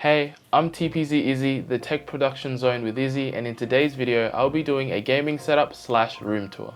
Hey, I'm TPZ Izzy, the Tech Production Zone with Izzy, and in today's video, I'll be doing a gaming setup / room tour.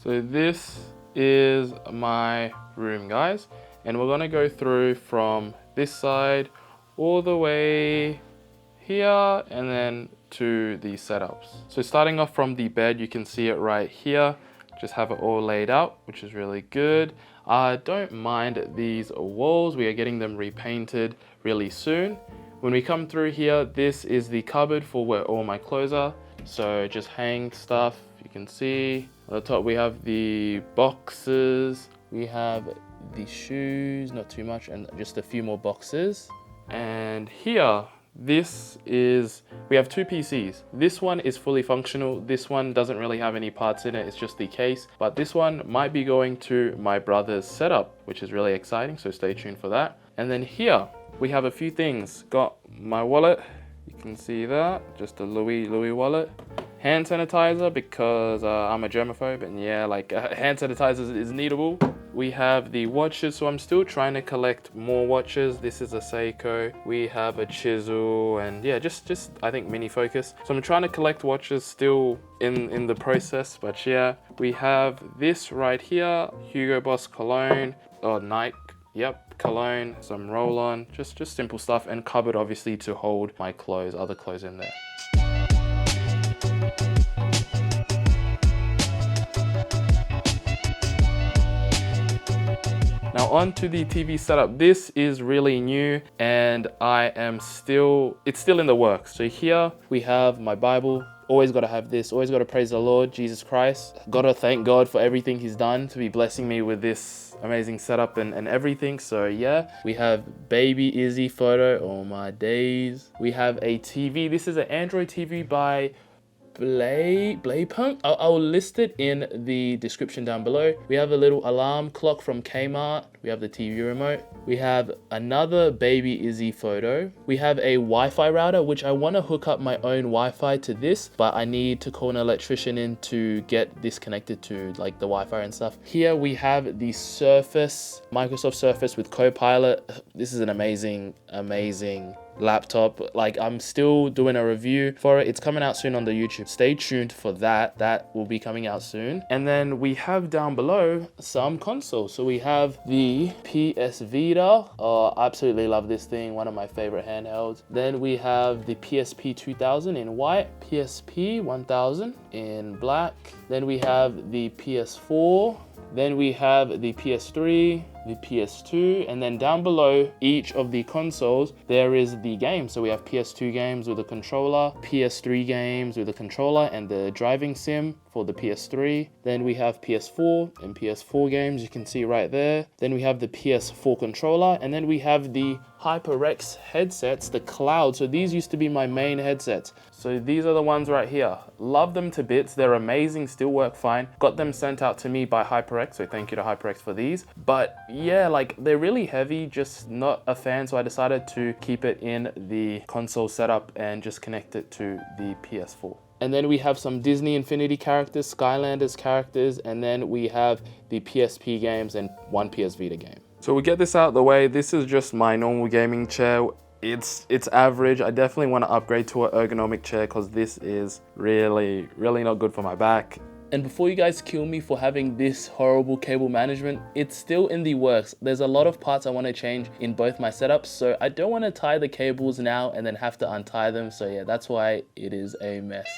So this is my room, guys, and we're gonna go through from this side all the way here and then to the setups. So starting off from the bed, you can see it right here. Just have it all laid out, which is really good. I don't mind these walls. We are getting them repainted really soon. When we come through here, this is the cupboard for where all my clothes are. So just hang stuff, you can see. On the top we have the boxes, we have the shoes, not too much, and just a few more boxes. And here, we have two PCs. This one is fully functional. This one doesn't really have any parts in it, it's just the case. But this one might be going to my brother's setup, which is really exciting, so stay tuned for that. And then here, we have a few things. Got my wallet, you can see that, just a Louis wallet. Hand sanitizer, because I'm a germaphobe, and yeah, like hand sanitizer is needable. We have the watches, so I'm still trying to collect more watches. This is a Seiko. We have a chisel, and yeah, just I think mini focus. So I'm trying to collect watches, still in the process, but yeah. We have this right here, Hugo Boss cologne, or Nike, yep, cologne, some roll-on, just simple stuff, and cupboard obviously to hold my clothes, other clothes in there. Now on to the TV setup. This is really new and it's still in the works. So here we have my Bible. Always got to have this, always got to praise the Lord, Jesus Christ. Got to thank God for everything he's done to be blessing me with this amazing setup and everything. So yeah, we have baby Izzy photo, oh my days. We have a TV. This is an Android TV by Punk. I'll list it in the description down below. We have a little alarm clock from Kmart. We have the TV remote. We have another baby Izzy photo. We have a Wi-Fi router, which I want to hook up my own Wi-Fi to this, but I need to call an electrician in to get this connected to like the Wi-Fi and stuff. Here we have the Surface, Microsoft Surface with Copilot. This is an amazing laptop. Like, I'm still doing a review for it. It's coming out soon on the YouTube. Stay tuned for that. That will be coming out soon. And then we have down below some consoles. So we have the PS Vita. Oh, I absolutely love this thing. One of my favorite handhelds. Then we have the PSP 2000 in white, PSP 1000 in black. Then we have the PS4. Then we have the PS3, the PS2, and then down below each of the consoles, there is the game. So we have PS2 games with a controller, PS3 games with a controller and the driving sim for the PS3. Then we have PS4 and PS4 games, you can see right there. Then we have the PS4 controller, and then we have the HyperX headsets, the cloud. So these used to be my main headsets. So these are the ones right here. Love them to bits. They're amazing, still work fine. Got them sent out to me by HyperX, so thank you to HyperX for these. But yeah, like they're really heavy, just not a fan. So I decided to keep it in the console setup and just connect it to the PS4. And then we have some Disney Infinity characters, Skylanders characters, and then we have the PSP games and one PS Vita game. So we get this out of the way. This is just my normal gaming chair. It's average. I definitely want to upgrade to an ergonomic chair because this is really not good for my back. And before you guys kill me for having this horrible cable management, it's still in the works. There's a lot of parts I want to change in both my setups, so I don't want to tie the cables now and then have to untie them. So yeah, that's why it is a mess.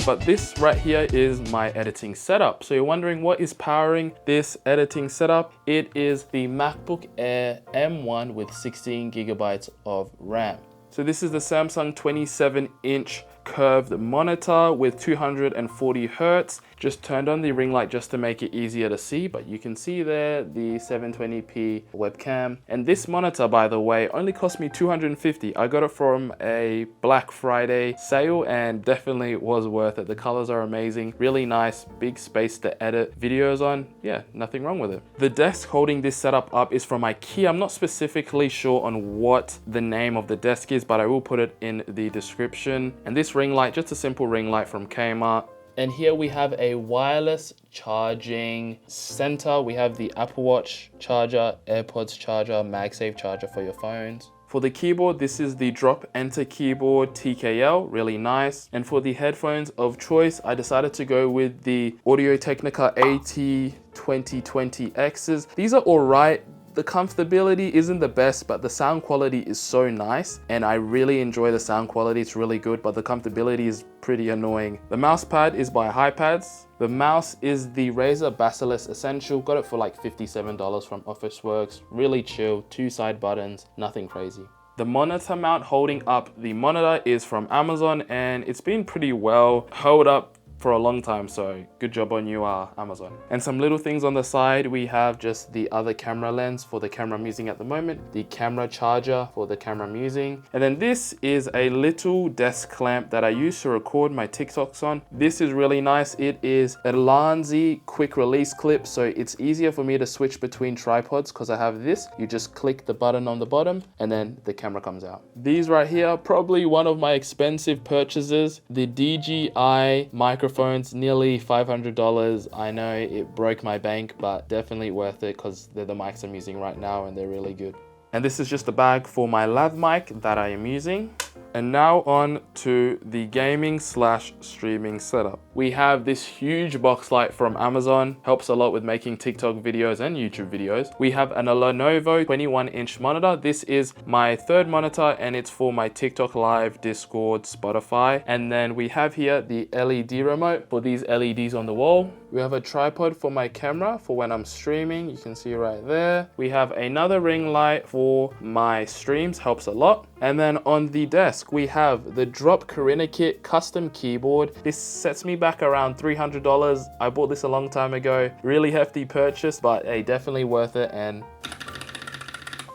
But this right here is my editing setup. So you're wondering what is powering this editing setup? It is the MacBook Air M1 with 16 gigabytes of RAM. So this is the Samsung 27-inch curved monitor with 240 Hertz. Just turned on the ring light just to make it easier to see, but you can see there the 720p webcam. And this monitor, by the way, only cost me $250. I got it from a Black Friday sale and definitely was worth it. The colors are amazing, really nice, big space to edit videos on. Yeah, nothing wrong with it. The desk holding this setup up is from IKEA. I'm not specifically sure on what the name of the desk is, but I will put it in the description. And this this ring light, just a simple ring light from Kmart. And here we have a wireless charging center. We have the Apple Watch charger, AirPods charger, MagSafe charger for your phones. For the keyboard, this is the Drop Enter keyboard TKL, really nice. And for the headphones of choice, I decided to go with the Audio-Technica AT2020Xs. These are all right. The comfortability isn't the best, but the sound quality is so nice. And I really enjoy the sound quality, it's really good, but the comfortability is pretty annoying. The mouse pad is by HiPads. The mouse is the Razer Basilisk Essential. Got it for like $57 from Officeworks. Really chill, 2 side buttons, nothing crazy. The monitor mount holding up the monitor is from Amazon, and it's been pretty well held up for a long time, so good job on you, Amazon. And some little things on the side, we have just the other camera lens for the camera I'm using at the moment, the camera charger for the camera I'm using, and then this is a little desk clamp that I use to record my TikToks on. This is really nice. It is a Lanzi quick release clip, so it's easier for me to switch between tripods because I have this. You just click the button on the bottom and then the camera comes out. These right here, probably one of my expensive purchases, the DJI microphones, nearly $500. I know it broke my bank, but definitely worth it because they're the mics I'm using right now and they're really good. And this is just a bag for my lav mic that I am using. And now on to the gaming / streaming setup. We have this huge box light from Amazon, helps a lot with making TikTok videos and YouTube videos. We have an Lenovo 21-inch monitor. This is my 3rd monitor and it's for my TikTok Live, Discord, Spotify. And then we have here the LED remote for these LEDs on the wall. We have a tripod for my camera for when I'm streaming. You can see right there. We have another ring light for my streams, helps a lot. And then on the desk, we have the Drop Corinna Kit custom keyboard. This sets me back around $300. I bought this a long time ago. Really hefty purchase, but hey, definitely worth it and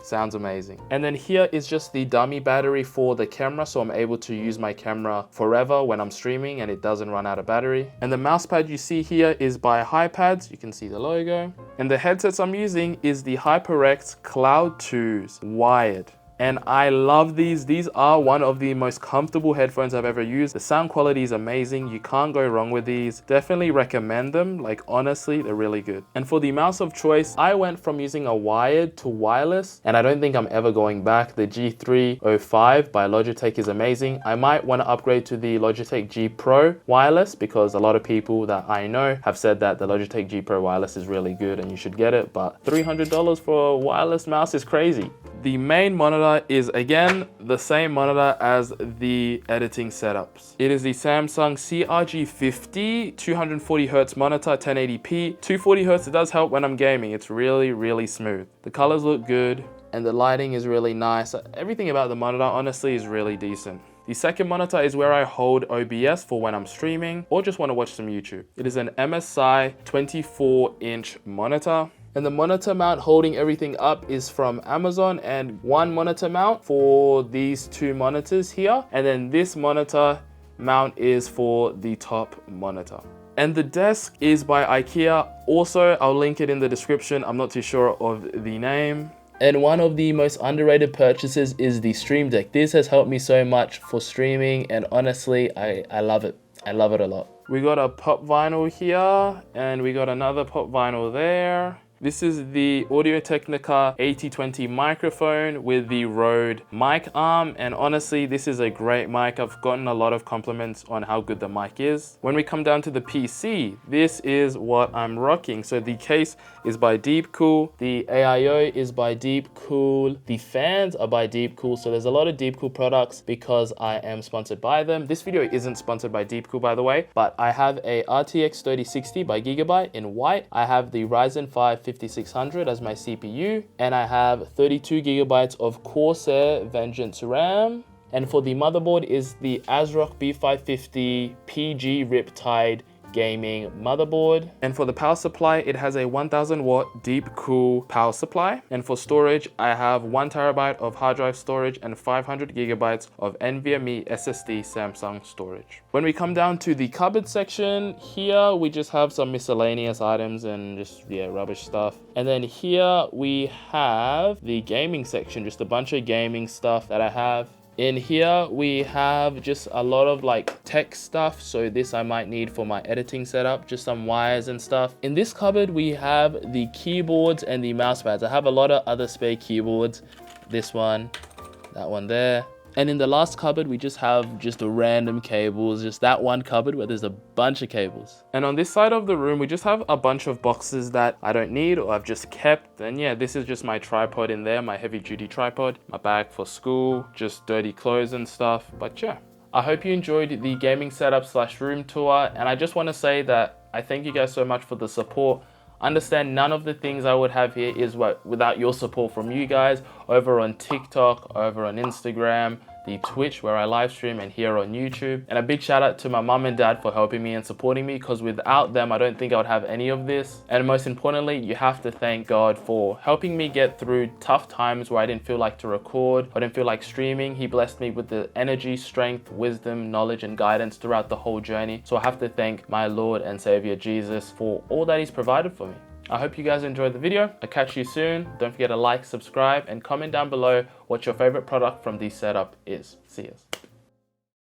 sounds amazing. And then here is just the dummy battery for the camera, so I'm able to use my camera forever when I'm streaming and it doesn't run out of battery. And the mouse pad you see here is by HiPads. You can see the logo. And the headsets I'm using is the HyperX Cloud 2s wired. And I love these. These are one of the most comfortable headphones I've ever used. The sound quality is amazing. You can't go wrong with these. Definitely recommend them. Like honestly, they're really good. And for the mouse of choice, I went from using a wired to wireless, and I don't think I'm ever going back. The G305 by Logitech is amazing. I might want to upgrade to the Logitech G Pro wireless because a lot of people that I know have said that the Logitech G Pro wireless is really good and you should get it, but $300 for a wireless mouse is crazy. The main monitor is again the same monitor as the editing setups. It is the Samsung CRG50 240Hz monitor, 1080p. 240Hz, it does help when I'm gaming. It's really, really smooth. The colors look good and the lighting is really nice. Everything about the monitor honestly is really decent. The second monitor is where I hold OBS for when I'm streaming or just want to watch some YouTube. It is an MSI 24-inch monitor. And the monitor mount holding everything up is from Amazon, and one monitor mount for these 2 monitors here. And then this monitor mount is for the top monitor. And the desk is by IKEA. Also, I'll link it in the description. I'm not too sure of the name. And one of the most underrated purchases is the Stream Deck. This has helped me so much for streaming, and honestly, I love it. I love it a lot. We got a pop vinyl here, and we got another pop vinyl there. This is the Audio-Technica AT20 microphone with the Rode mic arm, and honestly this is a great mic. I've gotten a lot of compliments on how good the mic is. When we come down to the PC, this is what I'm rocking. So the case is by Deepcool, the AIO is by Deepcool, the fans are by Deepcool. So there's a lot of Deepcool products because I am sponsored by them. This video isn't sponsored by Deepcool, by the way, but I have a RTX 3060 by Gigabyte in white. I have the Ryzen 5 5600 as my CPU, and I have 32 gigabytes of Corsair Vengence RAM. And for the motherboard is the Asrock B550 PG Riptide gaming motherboard. And for the power supply, it has a 1000 watt Deepcool power supply. And for storage, I have 1 terabyte of hard drive storage and 500 gigabytes of NVMe SSD Samsung storage. When we come down to the cupboard section, here we just have some miscellaneous items and just, yeah, rubbish stuff. And then here we have the gaming section, just a bunch of gaming stuff that I have. In here, we have just a lot of like tech stuff. So this I might need for my editing setup, just some wires and stuff. In this cupboard, we have the keyboards and the mouse pads. I have a lot of other spare keyboards. This one, that one there. And in the last cupboard, we just have just random cables, just that one cupboard where there's a bunch of cables. And on this side of the room, we just have a bunch of boxes that I don't need or I've just kept. And yeah, this is just my tripod in there, my heavy duty tripod, my bag for school, just dirty clothes and stuff. But yeah, I hope you enjoyed the gaming setup / room tour. And I just want to say that I thank you guys so much for the support. Understand none of the things I would have here is without your support from you guys over on TikTok, over on Instagram, the Twitch where I live stream, and here on YouTube. And a big shout out to my mum and dad for helping me and supporting me, because without them I don't think I would have any of this. And most importantly, you have to thank God for helping me get through tough times where I didn't feel like to record, I didn't feel like streaming. He blessed me with the energy, strength, wisdom, knowledge and guidance throughout the whole journey. So I have to thank my Lord and Savior Jesus for all that he's provided for me. I hope you guys enjoyed the video. I'll catch you soon. Don't forget to like, subscribe, and comment down below what your favorite product from this setup is. See ya.